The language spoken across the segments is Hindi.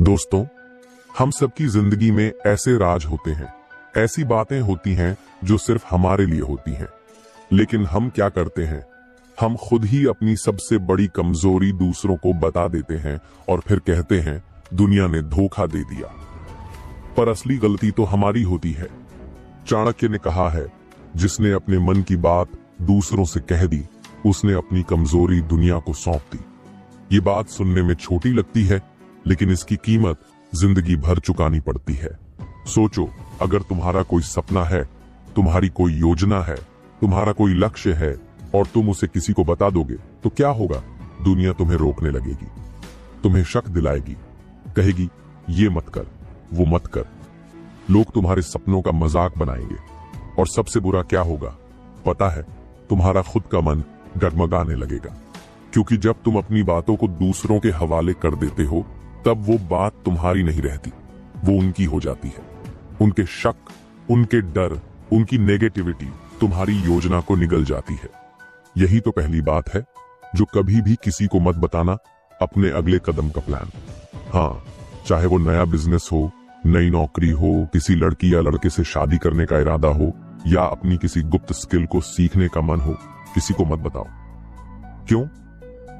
दोस्तों, हम सबकी जिंदगी में ऐसे राज होते हैं, ऐसी बातें होती हैं जो सिर्फ हमारे लिए होती हैं। लेकिन हम क्या करते हैं? हम खुद ही अपनी सबसे बड़ी कमजोरी दूसरों को बता देते हैं और फिर कहते हैं दुनिया ने धोखा दे दिया। पर असली गलती तो हमारी होती है। चाणक्य ने कहा है, जिसने अपने मन की बात दूसरों से कह दी, उसने अपनी कमजोरी दुनिया को सौंप दी। ये बात सुनने में छोटी लगती है, लेकिन इसकी कीमत जिंदगी भर चुकानी पड़ती है। सोचो, अगर तुम्हारा कोई सपना है, तुम्हारी कोई योजना है, तुम्हारा कोई लक्ष्य है और तुम उसे किसी को बता दोगे तो क्या होगा? दुनिया तुम्हें रोकने लगेगी, तुम्हें शक दिलाएगी, कहेगी ये मत कर, वो मत कर। लोग तुम्हारे सपनों का मजाक बनाएंगे और सबसे बुरा क्या होगा पता है? तुम्हारा खुद का मन डगमगाने लगेगा, क्योंकि जब तुम अपनी बातों को दूसरों के हवाले कर देते हो, तब वो बात तुम्हारी नहीं रहती, वो उनकी हो जाती है। उनके शक, उनके डर, उनकी नेगेटिविटी तुम्हारी योजना को निगल जाती है। यही तो पहली बात है, जो कभी भी किसी को मत बताना अपने अगले कदम का प्लान। हाँ, चाहे वो नया बिजनेस हो, नई नौकरी हो, किसी लड़की या लड़के से शादी करने का इरादा हो, या अपनी किसी गुप्त स्किल को सीखने का मन हो, किसी को मत बताओ। क्यों?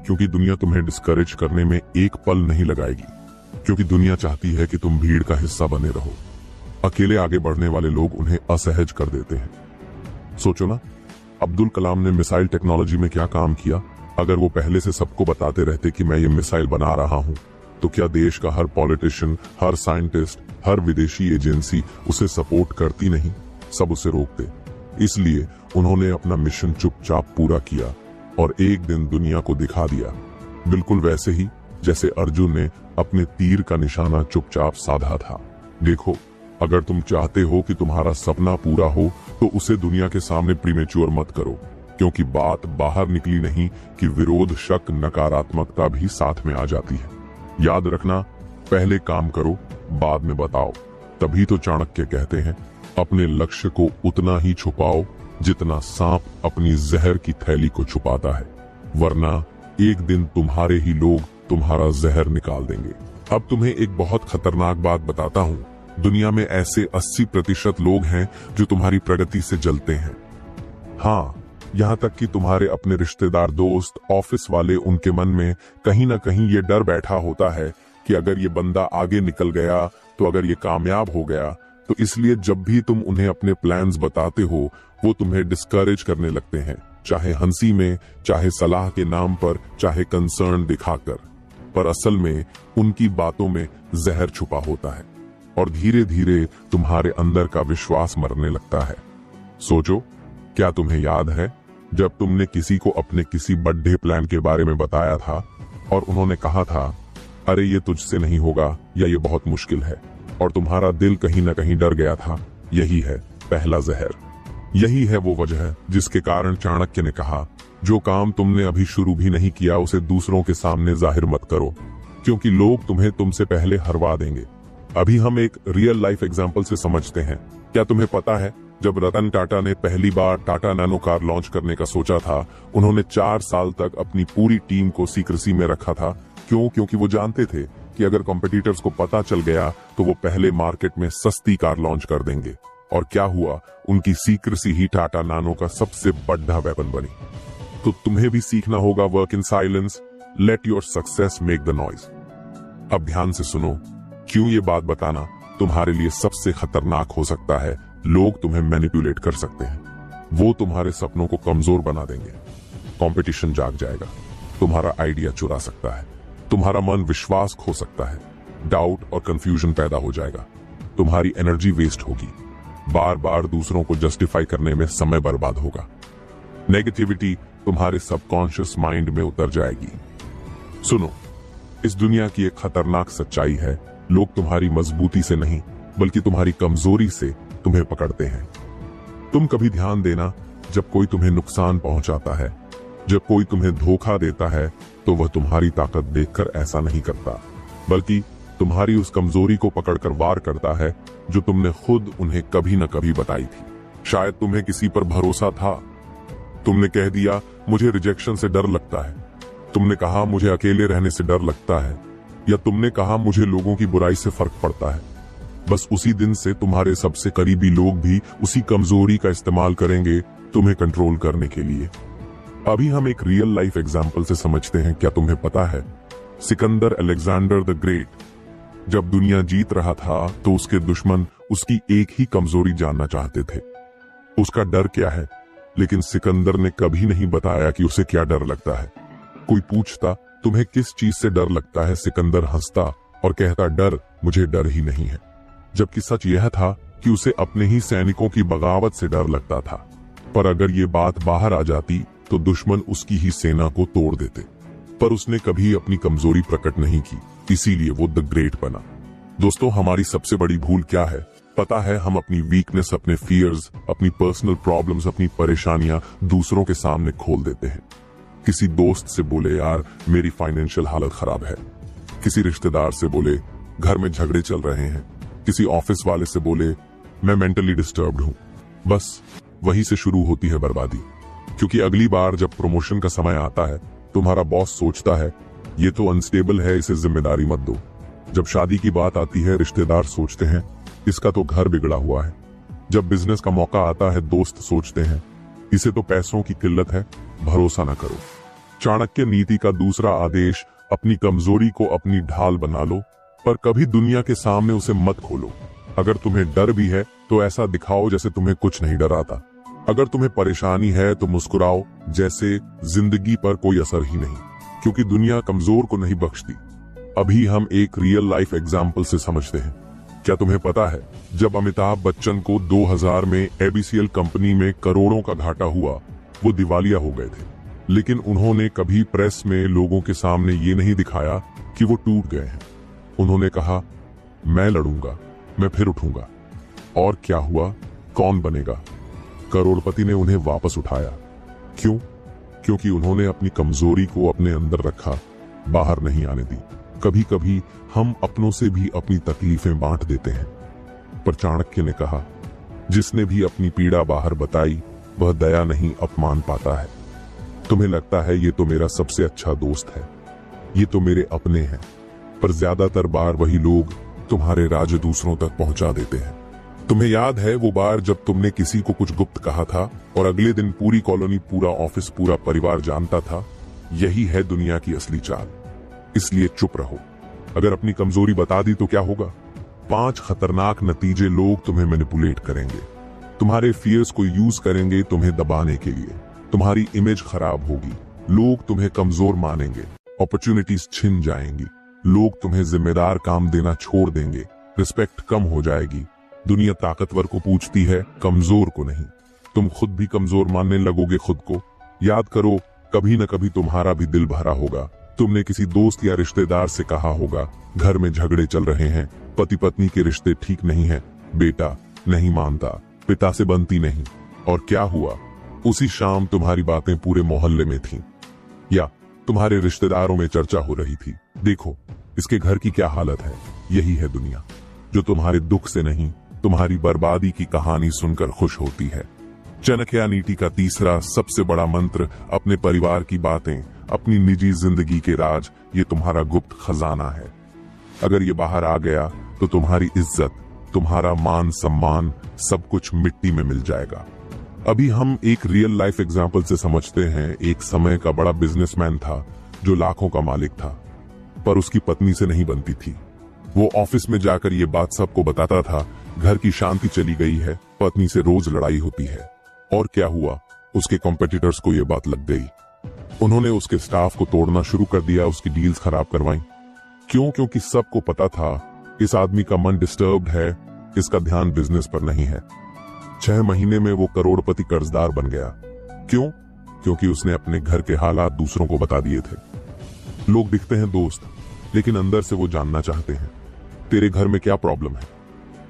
क्योंकि दुनिया तुम्हें डिस्करेज करने में एक पल नहीं लगाएगी, क्योंकि दुनिया चाहती है कि तुम भीड़ का हिस्सा बने रहो। अकेले आगे बढ़ने वाले लोग उन्हें असहज कर देते हैं। सोचो ना, अब्दुल कलाम ने मिसाइल टेक्नोलॉजी में क्या काम किया। अगर वो पहले से सबको बताते रहते कि मैं ये मिसाइल बना रहा हूं, तो क्या देश का हर पॉलिटिशियन, हर साइंटिस्ट, हर विदेशी एजेंसी उसे सपोर्ट करती नहीं? सब उसे रोकते। इसलिए उन्होंने अपना मिशन चुपचाप पूरा किया और एक दिन दुनिया को दिखा दिया, बिल्कुल वैसे ही जैसे अर्जुन ने अपने तीर का निशाना चुपचाप साधा था। देखो, अगर तुम चाहते हो कि तुम्हारा सपना पूरा हो, तो उसे दुनिया के सामने प्रीमेच्योर मत करो, क्योंकि बात बाहर निकली नहीं कि विरोध, शक, नकारात्मकता भी साथ में आ जाती है। याद रखना, पहले काम करो, बाद में बताओ। तभी तो चाणक्य कहते हैं, अपने लक्ष्य को उतना ही छुपाओ जितना सांप अपनी जहर की थैली को छुपाता है, वरना एक दिन तुम्हारे ही लोग तुम्हारा जहर निकाल देंगे। अब तुम्हें एक बहुत खतरनाक बात बताता हूँ। दुनिया में ऐसे 80% लोग हैं जो तुम्हारी प्रगति से जलते हैं। हाँ, यहाँ तक कि तुम्हारे अपने रिश्तेदार, दोस्त, ऑफिस वाले, उनके मन में कहीं ना कहीं ये डर बैठा होता है कि अगर ये बंदा आगे निकल गया, तो अगर ये कामयाब हो गया, तो इसलिए जब भी तुम उन्हें अपने प्लान्स बताते हो, वो तुम्हें डिस्करेज करने लगते हैं, चाहे हंसी में, चाहे सलाह के नाम पर, चाहे कंसर्न दिखाकर। पर असल में उनकी बातों में जहर छुपा होता है और धीरे धीरे तुम्हारे अंदर का विश्वास मरने लगता है। सोचो, क्या तुम्हें याद है जब तुमने किसी को अपने किसी बर्थडे प्लान के बारे में बताया था और उन्होंने कहा था, अरे ये तुझसे नहीं होगा, या ये बहुत मुश्किल है, और तुम्हारा दिल कहीं ना कहीं डर गया था? यही है पहला जहर। यही है वो वजह जिसके कारण चाणक्य ने कहा, जो काम तुमने अभी शुरू भी नहीं किया, उसे दूसरों के सामने जाहिर मत करो, क्योंकि लोग तुम्हें तुमसे पहले हरवा देंगे। अभी हम एक रियल लाइफ एग्जाम्पल से समझते हैं। क्या तुम्हें पता है, जब रतन टाटा ने पहली बार टाटा नैनो कार लॉन्च करने का सोचा था, उन्होंने 4 साल तक अपनी पूरी टीम को सीक्रेसी में रखा था। क्यों? क्योंकि वो जानते थे कि अगर कॉम्पिटिटर्स को पता चल गया तो वो पहले मार्केट में सस्ती कार लॉन्च कर देंगे। और क्या हुआ? उनकी सीक्रेसी ही टाटा नैनो का सबसे बड़ा वेपन बनी। तो तुम्हें भी सीखना होगा work in silence, let your success make the noise. अब ध्यान से सुनो, क्यों ये बात बताना तुम्हारे लिए सबसे खतरनाक हो सकता है। लोग तुम्हें मैनिपुलेट कर सकते हैं, वो तुम्हारे सपनों को कमजोर बना देंगे। कंपटीशन जाग जाएगा, तुम्हारा आइडिया चुरा सकता है, तुम्हारा मन विश्वास खो सकता है, डाउट और कंफ्यूजन पैदा हो जाएगा, तुम्हारी एनर्जी वेस्ट होगी, बार बार दूसरों को जस्टिफाई करने में समय बर्बाद होगा, नेगेटिविटी तुम्हारे सबकॉन्शियस माइंड में उतर जाएगी। सुनो, इस दुनिया की एक खतरनाक सच्चाई है, लोग तुम्हारी मजबूती से नहीं, बल्कि तुम्हारी कमजोरी से तुम्हें पकड़ते हैं। तुम कभी ध्यान देना, जब कोई तुम्हें नुकसान पहुंचाता है, जब कोई तुम्हें धोखा देता है, तो वह तुम्हारी ताकत देखकर ऐसा नहीं करता, बल्कि तुम्हारी उस कमजोरी को पकड़कर वार करता है जो तुमने खुद उन्हें कभी न कभी बताई थी। शायद तुम्हें किसी पर भरोसा था, तुमने कह दिया मुझे रिजेक्शन से डर लगता है, तुमने कहा मुझे अकेले रहने से डर लगता है, या तुमने कहा मुझे लोगों की बुराई से फर्क पड़ता है, बस उसी दिन से तुम्हारे सबसे करीबी लोग भी उसी कमजोरी का इस्तेमाल करेंगे तुम्हें कंट्रोल करने के लिए। अभी हम एक रियल लाइफ एग्जाम्पल से समझते हैं। क्या तुम्हें पता है, सिकंदर अलेक्जेंडर द ग्रेट जब दुनिया जीत रहा था तो उसके दुश्मन उसकी एक ही कमजोरी जानना चाहते थे, उसका डर क्या है। लेकिन सिकंदर ने कभी नहीं बताया कि उसे क्या डर लगता है। कोई पूछता तुम्हें किस चीज से डर लगता है, सिकंदर हंसता और कहता डर, मुझे डर ही नहीं है। जबकि सच यह था कि उसे अपने ही सैनिकों की बगावत से डर लगता था। पर अगर ये बात बाहर आ जाती तो दुश्मन उसकी ही सेना को तोड़ देते। पर उसने कभी अपनी कमजोरी प्रकट नहीं की, इसीलिए वो द ग्रेट बना। दोस्तों, हमारी सबसे बड़ी भूल क्या है पता है? हम अपनी वीकनेस, अपने फियर्स, अपनी पर्सनल प्रॉब्लम्स, अपनी परेशानियां दूसरों के सामने खोल देते हैं। किसी दोस्त से बोले यार मेरी फाइनेंशियल हालत खराब है, किसी रिश्तेदार से बोले घर में झगड़े चल रहे हैं, किसी ऑफिस वाले से बोले मैं मेंटली डिस्टर्ब्ड हूं। बस वहीं से शुरू होती है बर्बादी। क्योंकि अगली बार जब प्रमोशन का समय आता है तुम्हारा बॉस सोचता है ये तो अनस्टेबल है, इसे जिम्मेदारी मत दो। जब शादी की बात आती है रिश्तेदार सोचते हैं इसका तो घर बिगड़ा हुआ है। जब बिजनेस का मौका आता है दोस्त सोचते हैं इसे तो पैसों की किल्लत है, भरोसा न करो। चाणक्य नीति का दूसरा आदेश, अपनी कमजोरी को अपनी ढाल बना लो, पर कभी दुनिया के सामने उसे मत खोलो। अगर तुम्हें डर भी है तो ऐसा दिखाओ जैसे तुम्हें कुछ नहीं डराता। अगर तुम्हें परेशानी है तो मुस्कुराओ जैसे जिंदगी पर कोई असर ही नहीं, क्योंकि दुनिया कमजोर को नहीं बख्शती। अभी हम एक रियल लाइफ एग्जाम्पल से समझते हैं। क्या तुम्हें पता है, जब अमिताभ बच्चन को 2000 में एबीसीएल कंपनी में करोड़ों का घाटा हुआ, वो दिवालिया हो गए थे, लेकिन उन्होंने कभी प्रेस में लोगों के सामने ये नहीं दिखाया कि वो टूट गए हैं। उन्होंने कहा मैं लड़ूंगा, मैं फिर उठूंगा। और क्या हुआ, कौन बनेगा? करोड़पति ने उन्हें वापस उठाया। क्यों? क्योंकि उन्होंने अपनी कमजोरी को अपने अंदर रखा, बाहर नहीं आने दी। कभी कभी हम अपनों से भी अपनी तकलीफें बांट देते हैं। पर चाणक्य ने कहा जिसने भी अपनी पीड़ा बाहर बताई वह दया नहीं अपमान पाता है। तुम्हें लगता है ये तो मेरा सबसे अच्छा दोस्त है, ये तो मेरे अपने हैं, पर ज्यादातर बार वही लोग तुम्हारे राज दूसरों तक पहुंचा देते हैं। तुम्हें याद है वो बार जब तुमने किसी को कुछ गुप्त कहा था और अगले दिन पूरी कॉलोनी, पूरा ऑफिस, पूरा परिवार जानता था? यही है दुनिया की असली चाल। इसलिए चुप रहो। अगर अपनी कमजोरी बता दी तो क्या होगा? 5 खतरनाक नतीजे। लोग तुम्हें मैनिपुलेट करेंगे, तुम्हारे फियर्स को यूज करेंगे तुम्हें दबाने के लिए, तुम्हारी इमेज खराब होगी, लोग तुम्हें कमजोर मानेंगे, अपॉर्चुनिटीज छिन जाएंगी, लोग तुम्हें जिम्मेदार काम देना छोड़ देंगे, रिस्पेक्ट कम हो जाएगी। दुनिया ताकतवर को पूछती है, कमजोर को नहीं। तुम खुद भी कमजोर मानने लगोगे खुद को। याद करो, कभी न कभी तुम्हारा भी दिल भरा होगा। तुमने किसी दोस्त या रिश्तेदार से कहा होगा घर में झगड़े चल रहे हैं, पति पत्नी के रिश्ते ठीक नहीं हैं, बेटा नहीं मानता, पिता से बनती नहीं। और क्या हुआ? उसी शाम तुम्हारी बातें पूरे मोहल्ले में थीं, या तुम्हारे रिश्तेदारों में चर्चा हो रही थी। देखो इसके घर की क्या हालत है। यही है दुनिया, जो तुम्हारे दुख से नहीं तुम्हारी बर्बादी की कहानी सुनकर खुश होती है। चाणक्य नीति का तीसरा सबसे बड़ा मंत्र, अपने परिवार की बातें, अपनी निजी जिंदगी के राज, ये तुम्हारा गुप्त खजाना है। अगर ये बाहर आ गया तो तुम्हारी इज्जत, तुम्हारा मान सम्मान, सब कुछ मिट्टी में मिल जाएगा। अभी हम एक रियल लाइफ एग्जाम्पल से समझते हैं। एक समय का बड़ा बिजनेसमैन था जो लाखों का मालिक था, पर उसकी पत्नी से नहीं बनती थी। वो ऑफिस में जाकर ये बात सबको बताता था, घर की शांति चली गई है, पत्नी से रोज लड़ाई होती है। और क्या हुआ? उसके कॉम्पिटिटर्स को ये बात लग गई। उन्होंने उसके स्टाफ को तोड़ना शुरू कर दिया, उसकी डील्स खराब करवाई। क्यों? क्योंकि सबको पता था इस आदमी का मन डिस्टर्ब्ड है, इसका ध्यान बिजनेस पर नहीं है। 6 महीने में वो करोड़पति कर्जदार बन गया। क्यों? क्योंकि उसने अपने घर के हालात दूसरों को बता दिए थे। लोग दिखते हैं दोस्त, लेकिन अंदर से वो जानना चाहते हैं तेरे घर में क्या प्रॉब्लम है।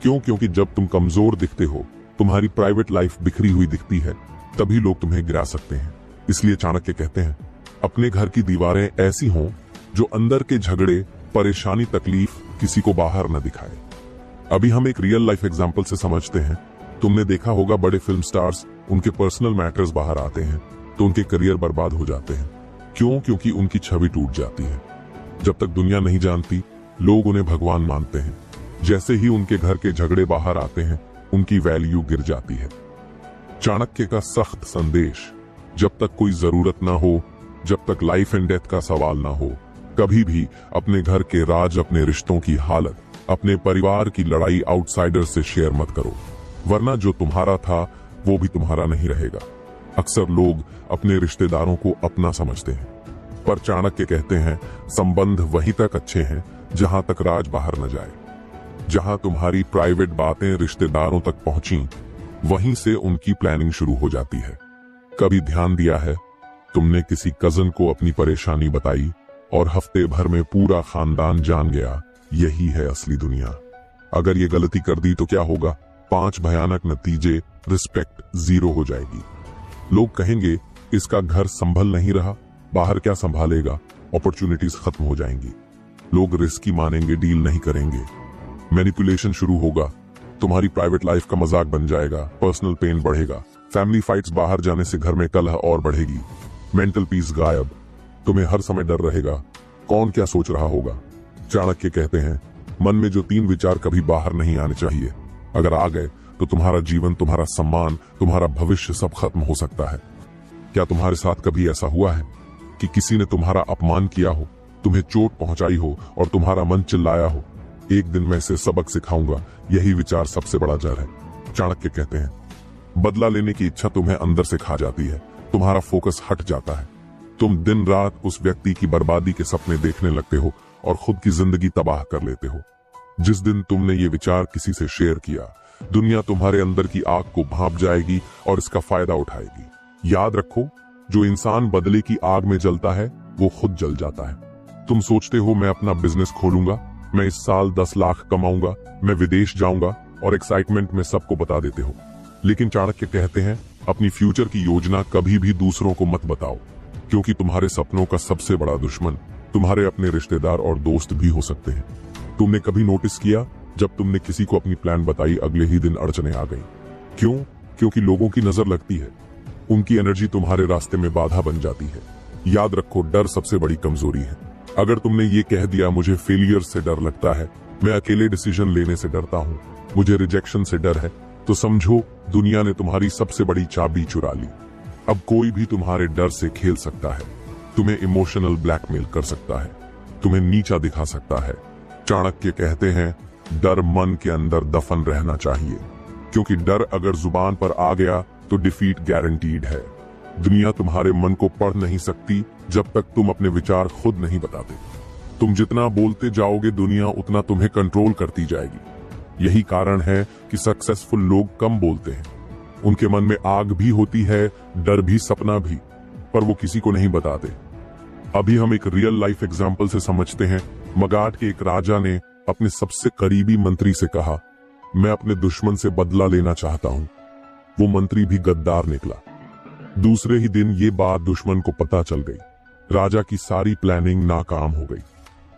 क्यों? क्योंकि जब तुम कमजोर दिखते हो, तुम्हारी प्राइवेट लाइफ बिखरी हुई दिखती है, तभी लोग तुम्हें गिरा सकते हैं। इसलिए चाणक्य कहते हैं अपने घर की दीवारें ऐसी हों जो अंदर के झगड़े, परेशानी, तकलीफ किसी को बाहर न दिखाए। अभी हम एक रियल लाइफ एग्जाम्पल से समझते हैं। तुमने देखा होगा बड़े फिल्म स्टार्स, उनके पर्सनल मैटर्स बाहर आते हैं तो उनके करियर बर्बाद हो जाते हैं। क्यों? क्योंकि उनकी छवि टूट जाती है। जब तक दुनिया नहीं जानती, लोग उन्हें भगवान मानते हैं। जैसे ही उनके घर के झगड़े बाहर आते हैं, उनकी वैल्यू गिर जाती है। चाणक्य का सख्त संदेश, जब तक कोई जरूरत ना हो, जब तक लाइफ एंड डेथ का सवाल ना हो, कभी भी अपने घर के राज, अपने रिश्तों की हालत, अपने परिवार की लड़ाई आउटसाइडर से शेयर मत करो, वरना जो तुम्हारा था वो भी तुम्हारा नहीं रहेगा। अक्सर लोग अपने रिश्तेदारों को अपना समझते हैं, पर चाणक्य कहते हैं संबंध वहीं तक अच्छे हैं जहां तक राज बाहर न जाए। जहां तुम्हारी प्राइवेट बातें रिश्तेदारों तक पहुंची, वहीं से उनकी प्लानिंग शुरू हो जाती है। कभी ध्यान दिया है, तुमने किसी कजन को अपनी परेशानी बताई और हफ्ते भर में पूरा खानदान जान गया? यही है असली दुनिया। अगर ये गलती कर दी तो क्या होगा? 5 भयानक नतीजे। रिस्पेक्ट 0 हो जाएगी। लोग कहेंगे इसका घर संभल नहीं रहा, बाहर क्या संभालेगा। अपॉर्चुनिटीज खत्म हो जाएंगी। लोग रिस्की मानेंगे, डील नहीं करेंगे। मैनिपुलेशन शुरू होगा, तुम्हारी प्राइवेट लाइफ का मजाक बन जाएगा। पर्सनल पेन बढ़ेगा। फैमिली फाइट्स, बाहर जाने से घर में कलह और बढ़ेगी। मेंटल पीस गायब। तुम्हें हर समय डर रहेगा, कौन क्या सोच रहा होगा। चाणक्य कहते हैं मन में जो 3 विचार कभी बाहर नहीं आने चाहिए, अगर आ गए तो तुम्हारा जीवन, तुम्हारा सम्मान, तुम्हारा भविष्य सब खत्म हो सकता है। क्या तुम्हारे साथ कभी ऐसा हुआ है कि किसी ने तुम्हारा अपमान किया हो, तुम्हें चोट पहुंचाई हो और तुम्हारा मन चिल्लाया हो, एक दिन मैं इसे सबक सिखाऊंगा? यही विचार सबसे बड़ा जहर है। चाणक्य कहते हैं बदला लेने की इच्छा तुम्हें अंदर से खा जाती है। तुम्हारा फोकस हट जाता है। तुम दिन रात उस व्यक्ति की बर्बादी के सपने देखने लगते हो और खुद की जिंदगी तबाह कर लेते हो। जिस दिन तुमने ये विचार किसी से शेयर किया, दुनिया तुम्हारे अंदर की आग को भांप जाएगी और इसका फायदा उठाएगी। याद रखो, जो इंसान बदले की आग में जलता है वो खुद जल जाता है। तुम सोचते हो मैं अपना बिजनेस खोलूंगा, मैं इस साल 10 लाख कमाऊंगा, मैं विदेश जाऊंगा, और एक्साइटमेंट में सबको बता देते हो। लेकिन चाणक्य कहते हैं अपनी फ्यूचर की योजना कभी भी दूसरों को मत बताओ, क्योंकि तुम्हारे सपनों का सबसे बड़ा दुश्मन तुम्हारे अपने रिश्तेदार और दोस्त भी हो सकते हैं। तुमने कभी नोटिस किया, जब तुमने किसी को अपनी प्लान बताई, अगले ही दिन अड़चने आ गई? क्यों? क्योंकि लोगों की नजर लगती है, उनकी एनर्जी तुम्हारे रास्ते में बाधा बन जाती है। याद रखो, डर सबसे बड़ी कमजोरी है। अगर तुमने ये कह दिया मुझे फेलियर से डर लगता है, मैं अकेले डिसीजन लेने से डरता हूँ, मुझे रिजेक्शन से डर है, तो समझो दुनिया ने तुम्हारी सबसे बड़ी चाबी चुरा ली। अब कोई भी तुम्हारे डर से खेल सकता है, तुम्हें इमोशनल ब्लैकमेल कर सकता है, तुम्हें नीचा दिखा सकता है। चाणक्य कहते हैं डर मन के अंदर दफन रहना चाहिए, क्योंकि डर अगर जुबान पर आ गया तो डिफीट गारंटीड है। दुनिया तुम्हारे मन को पढ़ नहीं सकती जब तक तुम अपने विचार खुद नहीं बताते। तुम जितना बोलते जाओगे, दुनिया उतना तुम्हें कंट्रोल करती जाएगी। यही कारण है कि सक्सेसफुल लोग कम बोलते हैं। उनके मन में आग भी होती है, डर भी, सपना भी, पर वो किसी को नहीं बताते। अभी हम एक रियल लाइफ एग्जाम्पल से समझते हैं। मगध के एक राजा ने अपने सबसे करीबी मंत्री से कहा, मैं अपने दुश्मन से बदला लेना चाहता हूं। वो मंत्री भी गद्दार निकला। दूसरे ही दिन ये बात दुश्मन को पता चल गई। राजा की सारी प्लानिंग नाकाम हो गई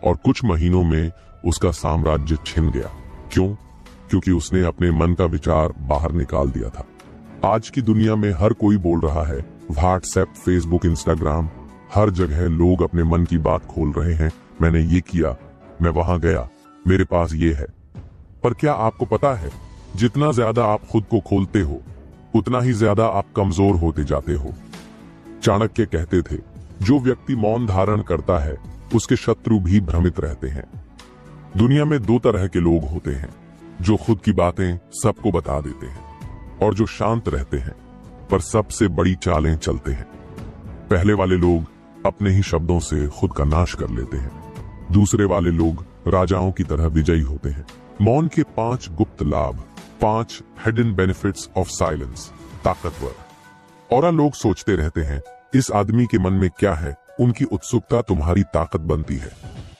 और कुछ महीनों में उसका साम्राज्य छिन गया। क्यों? क्योंकि उसने अपने मन का विचार बाहर निकाल दिया था। आज की दुनिया में हर कोई बोल रहा है, व्हाट्सएप, फेसबुक, इंस्टाग्राम, हर जगह लोग अपने मन की बात खोल रहे हैं। मैंने ये किया, मैं वहां गया, मेरे पास ये है। पर क्या आपको पता है, जितना ज्यादा आप खुद को खोलते हो, उतना ही ज्यादा आप कमजोर होते जाते हो। चाणक्य कहते थे, जो व्यक्ति मौन धारण करता है, उसके शत्रु भी भ्रमित रहते हैं। दुनिया में 2 तरह के लोग होते हैं, जो खुद की बातें सबको बता देते हैं, और जो शांत रहते हैं पर सबसे बड़ी चालें चलते हैं। पहले वाले लोग अपने ही शब्दों से खुद का नाश कर लेते हैं। दूसरे वाले लोग राजाओं की तरह विजयी होते हैं। मौन के 5 गुप्त लाभ, 5 हिडन बेनिफिट्स ऑफ साइलेंस। ताकतवर। और लोग सोचते रहते हैं इस आदमी के मन में क्या है, उनकी उत्सुकता तुम्हारी ताकत बनती है।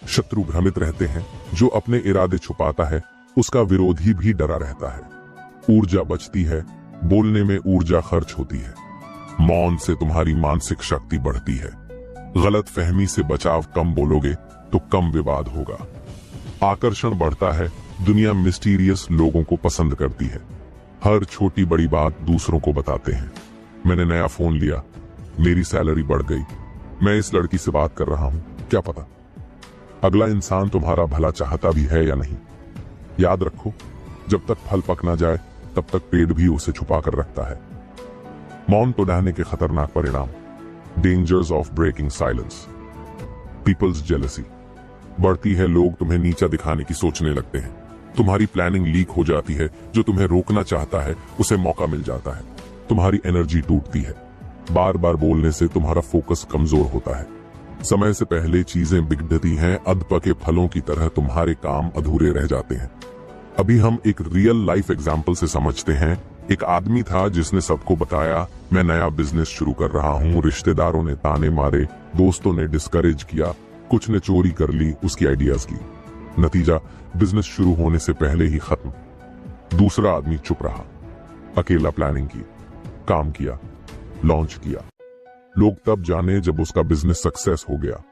शत्रु भ्रमित रहते हैं, जो अपने इरादे छुपाता है उसका विरोधी भी डरा रहता है। ऊर्जा बचती है, बोलने में ऊर्जा खर्च होती है। मौन से तुम्हारी मानसिक शक्ति बढ़ती है। गलत फहमी से बचाव, कम बोलोगे तो कम विवाद होगा। आकर्षण बढ़ता है, दुनिया मिस्टीरियस लोगों को पसंद करती है। हर छोटी बड़ी बात दूसरों को बताते हैं। मैंने नया फोन लिया, मेरी सैलरी बढ़ गई, मैं इस लड़की से बात कर रहा हूं, क्या पता। अगला इंसान तुम्हारा भला चाहता भी है या नहीं। याद रखो, जब तक फल पक ना जाए तब तक पेड़ भी उसे छुपा कर रखता है। मौन तोड़ने के खतरनाक परिणाम। Dangers of breaking silence. People's jealousy बढ़ती है, लोग तुम्हें नीचा दिखाने की सोचने लगते हैं। तुम्हारी प्लानिंग लीक हो जाती है, जो तुम्हें रोकना चाहता है उसे मौका मिल जाता है। तुम्हारी एनर्जी टूटती है, बार बार बोलने से तुम्हारा फोकस कमजोर होता है। समय से पहले चीजें बिगड़ती हैं, अधपके फलों की तरह तुम्हारे काम अधूरे रह जाते हैं। अभी हम एक रियल लाइफ एग्जाम्पल से समझते हैं। एक आदमी था जिसने सबको बताया, मैं नया बिजनेस शुरू कर रहा हूँ। रिश्तेदारों ने ताने मारे, दोस्तों ने डिस्करेज किया, कुछ ने चोरी कर ली उसकी आइडियाज की। नतीजा, बिजनेस शुरू होने से पहले ही खत्म। दूसरा आदमी चुप रहा, अकेला प्लानिंग की, काम किया, लॉन्च किया। लोग तब जाने जब उसका बिजनेस सक्सेस हो गया।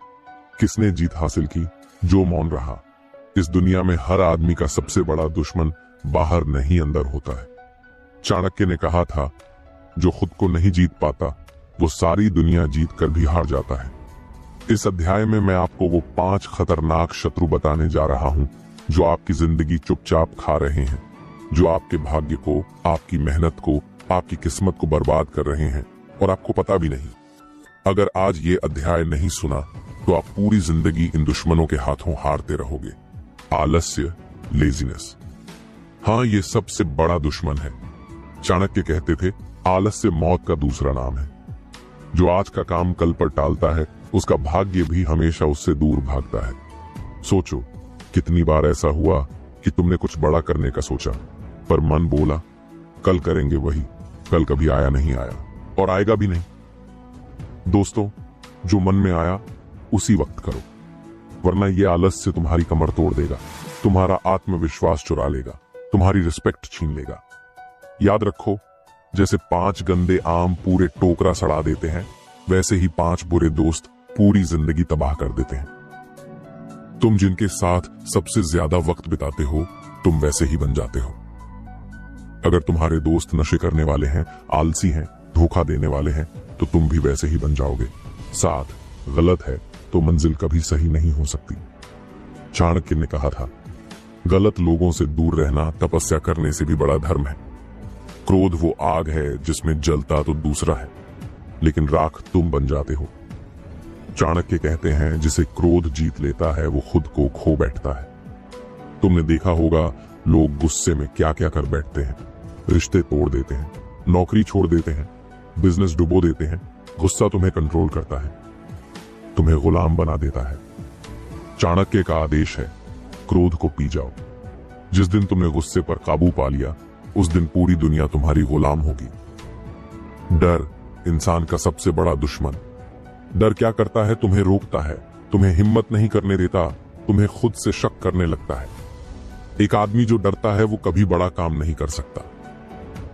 किसने जीत हासिल की? जो मौन रहा। इस दुनिया में हर आदमी का सबसे बड़ा दुश्मन बाहर नहीं अंदर होता है। चाणक्य ने कहा था, जो खुद को नहीं जीत पाता वो सारी दुनिया जीत कर भी हार जाता है। इस अध्याय में मैं आपको वो 5 खतरनाक शत्रु बताने जा रहा हूं जो आपकी जिंदगी चुपचाप खा रहे हैं, जो आपके भाग्य को, आपकी मेहनत को, आपकी किस्मत को बर्बाद कर रहे हैं और आपको पता भी नहीं। अगर आज ये अध्याय नहीं सुना तो आप पूरी जिंदगी इन दुश्मनों के हाथों हारते रहोगे। आलस्य, लेजीनेस। हाँ, ये सबसे बड़ा दुश्मन है। चाणक्य कहते थे, आलस्य मौत का दूसरा नाम है। जो आज का काम कल पर टालता है उसका भाग्य भी हमेशा उससे दूर भागता है। सोचो, कितनी बार ऐसा हुआ कि तुमने कुछ बड़ा करने का सोचा पर मन बोला कल करेंगे वही, कल कभी आया नहीं आया और आएगा भी नहीं। दोस्तों, जो मन में आया उसी वक्त करो, वरना ये आलस्य तुम्हारी कमर तोड़ देगा, तुम्हारा आत्मविश्वास चुरा लेगा, तुम्हारी रिस्पेक्ट छीन लेगा। याद रखो, जैसे 5 गंदे आम पूरे टोकरा सड़ा देते हैं, वैसे ही 5 बुरे दोस्त पूरी जिंदगी तबाह कर देते हैं। तुम जिनके साथ सबसे ज्यादा वक्त बिताते हो, तुम वैसे ही बन जाते हो। अगर तुम्हारे दोस्त नशे करने वाले हैं, आलसी हैं, धोखा देने वाले हैं, तो तुम भी वैसे ही बन जाओगे। साथ गलत है तो मंजिल कभी सही नहीं हो सकती। चाणक्य ने कहा था, गलत लोगों से दूर रहना तपस्या करने से भी बड़ा धर्म है। क्रोध वो आग है जिसमें जलता तो दूसरा है, लेकिन राख तुम बन जाते हो। चाणक्य कहते हैं, जिसे क्रोध जीत लेता है वो खुद को खो बैठता है। तुमने देखा होगा, लोग गुस्से में क्या क्या कर बैठते हैं। रिश्ते तोड़ देते हैं, नौकरी छोड़ देते हैं, बिजनेस डुबो देते हैं। गुस्सा तुम्हें कंट्रोल करता है, तुम्हें गुलाम बना देता है। चाणक्य का आदेश है, क्रोध को पी जाओ। जिस दिन तुमने गुस्से पर काबू पा लिया, उस दिन पूरी दुनिया तुम्हारी गुलाम होगी। डर इंसान का सबसे बड़ा दुश्मन। डर क्या करता है? तुम्हें रोकता है, तुम्हें हिम्मत नहीं करने देता, तुम्हें खुद से शक करने लगता है। एक आदमी जो डरता है वो कभी बड़ा काम नहीं कर सकता।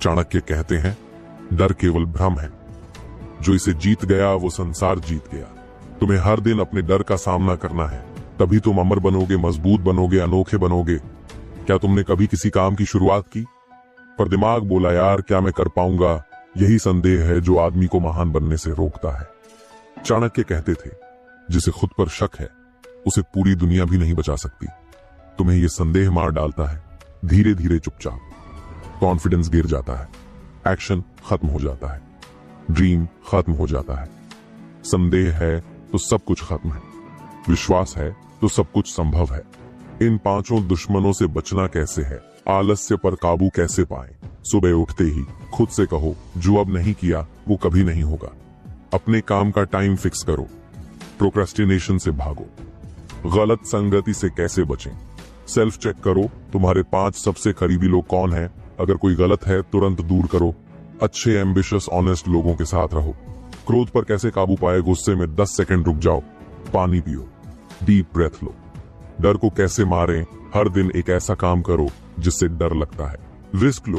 चाणक्य कहते हैं, डर केवल भ्रम है, जो इसे जीत गया वो संसार जीत गया। तुम्हें हर दिन अपने डर का सामना करना है, तभी तुम अमर बनोगे, मजबूत बनोगे, अनोखे बनोगे। क्या तुमने कभी किसी काम की शुरुआत की पर दिमाग बोला, यार क्या मैं कर पाऊंगा? यही संदेह है जो आदमी को महान बनने से रोकता है। चाणक्य कहते थे, जिसे खुद पर शक है उसे पूरी दुनिया भी नहीं बचा सकती। तुम्हें यह संदेह मार डालता है, धीरे धीरे चुपचाप कॉन्फिडेंस गिर जाता है, एक्शन खत्म हो जाता है, ड्रीम खत्म हो जाता है। संदेह है तो सब कुछ खत्म है, विश्वास है तो सब कुछ संभव है। इन 5 दुश्मनों से बचना कैसे है? आलस्य पर काबू कैसे पाएं? सुबह उठते ही खुद से कहो, जो अब नहीं किया वो कभी नहीं होगा। अपने काम का टाइम फिक्स करो, प्रोक्रेस्टिनेशन से भागो। गलत संगति से कैसे बचें? सेल्फ चेक करो, तुम्हारे 5 सबसे करीबी लोग कौन हैं? अगर कोई गलत है तुरंत दूर करो। अच्छे, एम्बिशियस, ऑनेस्ट लोगों के साथ रहो। क्रोध पर कैसे काबू पाए? गुस्से में 10 सेकंड रुक जाओ, पानी पियो, डीप ब्रेथ लो। डर को कैसे मारें? हर दिन एक ऐसा काम करो जिससे डर लगता है, रिस्क लो,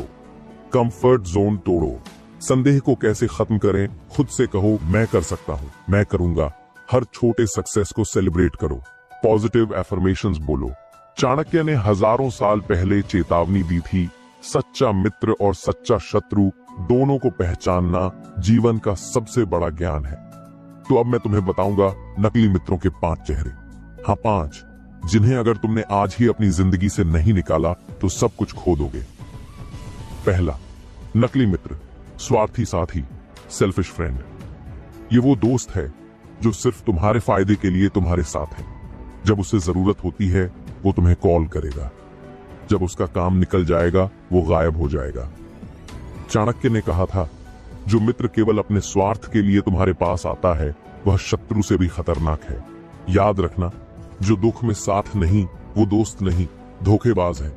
कंफर्ट जोन तोड़ो। संदेह को कैसे खत्म करें? खुद से कहो, मैं कर सकता हूं, मैं करूंगा। हर छोटे सक्सेस को सेलिब्रेट करो, पॉजिटिव एफर्मेशंस बोलो। चाणक्य ने हजारों साल पहले चेतावनी दी थी, सच्चा मित्र और सच्चा शत्रु दोनों को पहचानना जीवन का सबसे बड़ा ज्ञान है। तो अब मैं तुम्हें बताऊंगा नकली मित्रों के 5 चेहरे। हाँ, 5। जिन्हें अगर तुमने आज ही अपनी जिंदगी से नहीं निकाला तो सब कुछ खो दोगे। पहला, नकली मित्र, स्वार्थी साथी, सेल्फिश फ्रेंड। ये वो दोस्त है जो सिर्फ तुम्हारे फायदे के लिए तुम्हारे साथ है। जब उसे जरूरत होती है वो तुम्हें कॉल करेगा, जब उसका काम निकल जाएगा वो गायब हो जाएगा। चाणक्य ने कहा था, जो मित्र केवल अपने स्वार्थ के लिए तुम्हारे पास आता है वह शत्रु से भी खतरनाक है। याद रखना, जो दुख में साथ नहीं वो दोस्त नहीं, धोखेबाज है।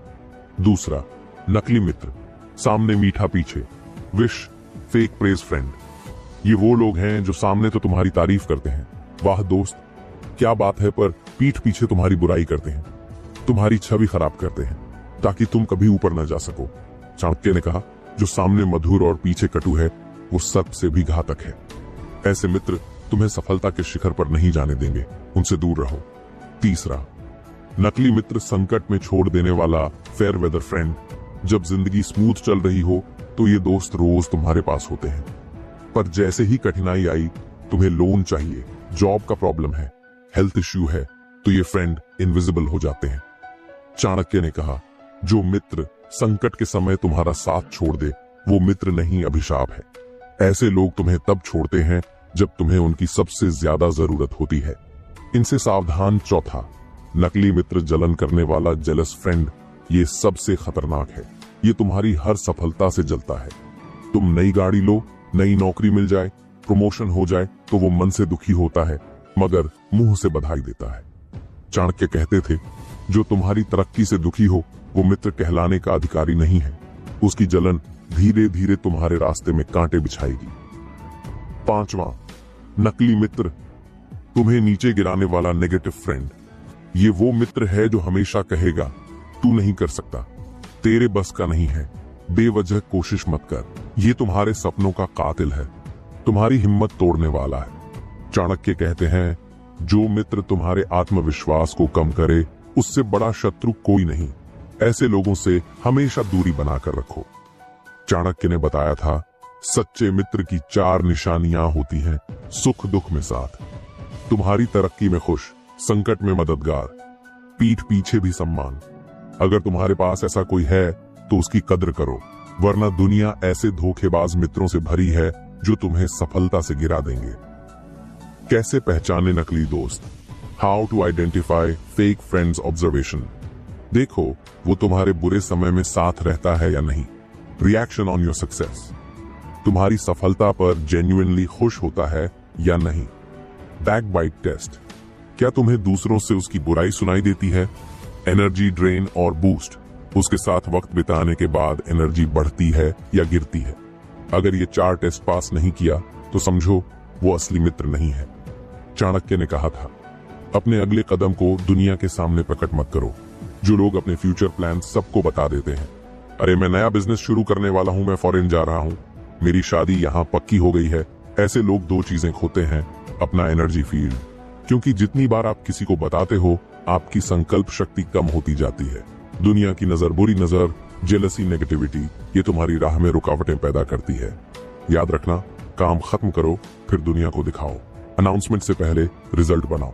दूसरा, नकली मित्र, सामने मीठा पीछे, विश फेक प्रेज फ्रेंड। ये वो लोग हैं जो सामने तो तुम्हारी तारीफ करते हैं, वाह दोस्त क्या बात है, पर पीठ पीछे तुम्हारी बुराई करते हैं, तुम्हारी छवि खराब करते हैं ताकि तुम कभी ऊपर न जा सको। चाणक्य ने कहा, जो सामने मधुर और पीछे कटु है वो सबसे भी घातक है। ऐसे मित्र तुम्हें सफलता के शिखर पर नहीं जाने देंगे, उनसे दूर रहो। तीसरा, नकली मित्र संकट में छोड़ देने वाला फेयर वेदर फ्रेंड। जब जिंदगी स्मूथ चल रही हो तो ये दोस्त रोज तुम्हारे पास होते हैं, पर जैसे ही कठिनाई आई, तुम्हें लोन चाहिए, जॉब का प्रॉब्लम है, हेल्थ इश्यू है, तो ये फ्रेंड इनविजिबल हो जाते हैं। चाणक्य ने कहा, जो मित्र संकट के समय तुम्हारा साथ छोड़ दे वो मित्र नहीं अभिशाप है। ऐसे लोग तुम्हें तब छोड़ते हैं जब तुम्हें उनकी सबसे ज्यादा जरूरत होती है, इनसे सावधान। चौथा, नकली मित्र जलन करने वाला जेलस फ्रेंड। ये सबसे खतरनाक है, ये तुम्हारी हर सफलता से जलता है। तुम नई गाड़ी लो, नई नौकरी मिल जाए, प्रमोशन हो जाए तो वो मन से दुखी होता है मगर मुंह से बधाई देता है। चाणक्य कहते थे, जो तुम्हारी तरक्की से दुखी हो वो मित्र कहलाने का अधिकारी नहीं है, उसकी जलन धीरे धीरे तुम्हारे रास्ते में कांटे बिछाएगी। पांचवा, नकली मित्र, तुम्हें नीचे गिराने वाला नेगेटिव फ्रेंड। ये वो मित्र है जो हमेशा कहेगा, तू नहीं कर सकता, तेरे बस का नहीं है, बेवजह कोशिश मत कर। ये तुम्हारे सपनों का कातिल है, तुम्हारी हिम्मत तोड़ने वाला है। चाणक्य कहते हैं, जो मित्र तुम्हारे आत्मविश्वास को कम करे उससे बड़ा शत्रु कोई नहीं। ऐसे लोगों से हमेशा दूरी बनाकर रखो। चाणक्य ने बताया था, सच्चे मित्र की 4 निशानियां होती हैं, सुख दुख में साथ, तुम्हारी तरक्की में खुश, संकट में मददगार, पीठ पीछे भी सम्मान। अगर तुम्हारे पास ऐसा कोई है तो उसकी कद्र करो, वरना दुनिया ऐसे धोखेबाज मित्रों से भरी है जो तुम्हें सफलता से गिरा देंगे। कैसे पहचाने नकली दोस्त? How to identify fake friends observation. देखो वो तुम्हारे बुरे समय में साथ रहता है या नहीं। रिएक्शन ऑन योर सक्सेस, तुम्हारी सफलता पर जेन्युइनली खुश होता है या नहीं। बैकबाइट टेस्ट, क्या तुम्हें दूसरों से उसकी बुराई सुनाई देती है? एनर्जी ड्रेन और बूस्ट, उसके साथ वक्त बिताने के बाद एनर्जी बढ़ती है या गिरती है? अगर ये 4 टेस्ट पास नहीं किया तो समझो वो असली मित्र नहीं है। चाणक्य ने कहा था, अपने अगले कदम को दुनिया के सामने प्रकट मत करो। जो लोग अपने फ्यूचर प्लान सबको बता देते हैं, अरे मैं नया बिजनेस शुरू करने वाला हूं, मैं फॉरेन जा रहा हूं, मेरी शादी यहाँ पक्की हो गई है, ऐसे लोग 2 चीजें खोते हैं, अपना एनर्जी फील्ड। क्योंकि जितनी बार आप किसी को बताते हो आपकी संकल्प शक्ति कम होती जाती है। दुनिया की नजर, बुरी नजर, जेलसी, नेगेटिविटी, ये तुम्हारी राह में रुकावटें पैदा करती है। याद रखना, काम खत्म करो फिर दुनिया को दिखाओ। अनाउंसमेंट से पहले रिजल्ट बनाओ।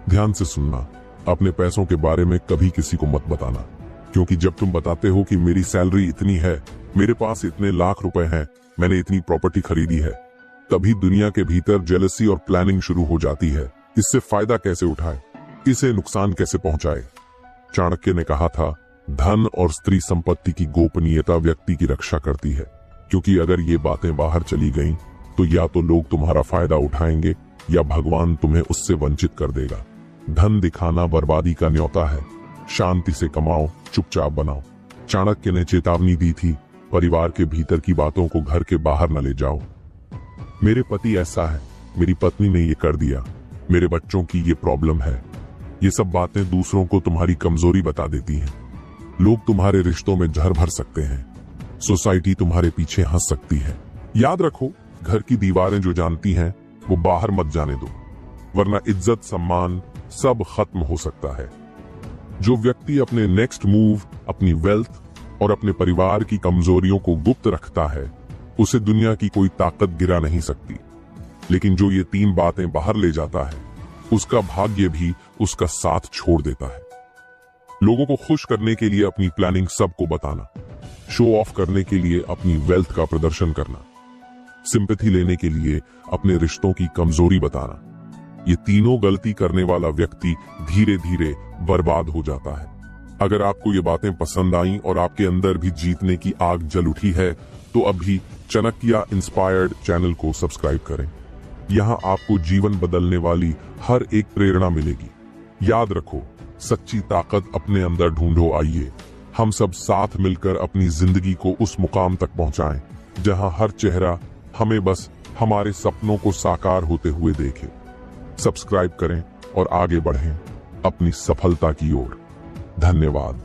ध्यान से सुनना, अपने पैसों के बारे में कभी किसी को मत बताना, क्योंकि जब तुम बताते हो कि मेरी सैलरी इतनी है, मेरे पास इतने लाख रुपए हैं, मैंने इतनी प्रॉपर्टी खरीदी है, तभी दुनिया के भीतर जेलसी और प्लानिंग शुरू हो जाती है। इससे फायदा कैसे उठाए, इसे नुकसान कैसे पहुंचाए। चाणक्य ने कहा था, धन और स्त्री संपत्ति की गोपनीयता व्यक्ति की रक्षा करती है, क्योंकि अगर ये बातें बाहर चली गईं तो या तो लोग तुम्हारा फायदा उठाएंगे या भगवान तुम्हें उससे वंचित कर देगा। धन दिखाना बर्बादी का न्योता है, शांति से कमाओ, चुपचाप बनाओ। चाणक्य ने चेतावनी दी थी, परिवार के भीतर की बातों को घर के बाहर न ले जाओ। मेरे पति ऐसा है, मेरी पत्नी ने ये कर दिया, मेरे बच्चों की ये प्रॉब्लम है, ये सब बातें दूसरों को तुम्हारी कमजोरी बता देती हैं। लोग तुम्हारे रिश्तों में जहर भर सकते हैं, सोसाइटी तुम्हारे पीछे हंस सकती है। याद रखो, घर की दीवारें जो जानती हैं वो बाहर मत जाने दो, वरना इज्जत सम्मान सब खत्म हो सकता है। जो व्यक्ति अपने नेक्स्ट मूव, अपनी वेल्थ और अपने परिवार की कमजोरियों को गुप्त रखता है, उसे दुनिया की कोई ताकत गिरा नहीं सकती। लेकिन जो ये 3 बातें बाहर ले जाता है, उसका भाग्य भी उसका साथ छोड़ देता है। लोगों को खुश करने के लिए अपनी प्लानिंग सबको बताना, शो ऑफ करने के लिए अपनी वेल्थ का प्रदर्शन करना, सिंपैथी लेने के लिए अपने रिश्तों की कमजोरी बताना, ये तीनों गलती करने वाला व्यक्ति धीरे धीरे बर्बाद हो जाता है। अगर आपको ये बातें पसंद आई और आपके अंदर भी जीतने की आग जल उठी है तो अभी चाणक्य इंस्पायर्ड चैनल को सब्सक्राइब करें। यहाँ आपको जीवन बदलने वाली हर एक प्रेरणा मिलेगी। याद रखो, सच्ची ताकत अपने अंदर ढूंढो। आइए हम सब साथ मिलकर अपनी जिंदगी को उस मुकाम तक पहुंचाएं जहां हर चेहरा हमें बस हमारे सपनों को साकार होते हुए देखे। सब्सक्राइब करें और आगे बढ़ें अपनी सफलता की ओर। धन्यवाद।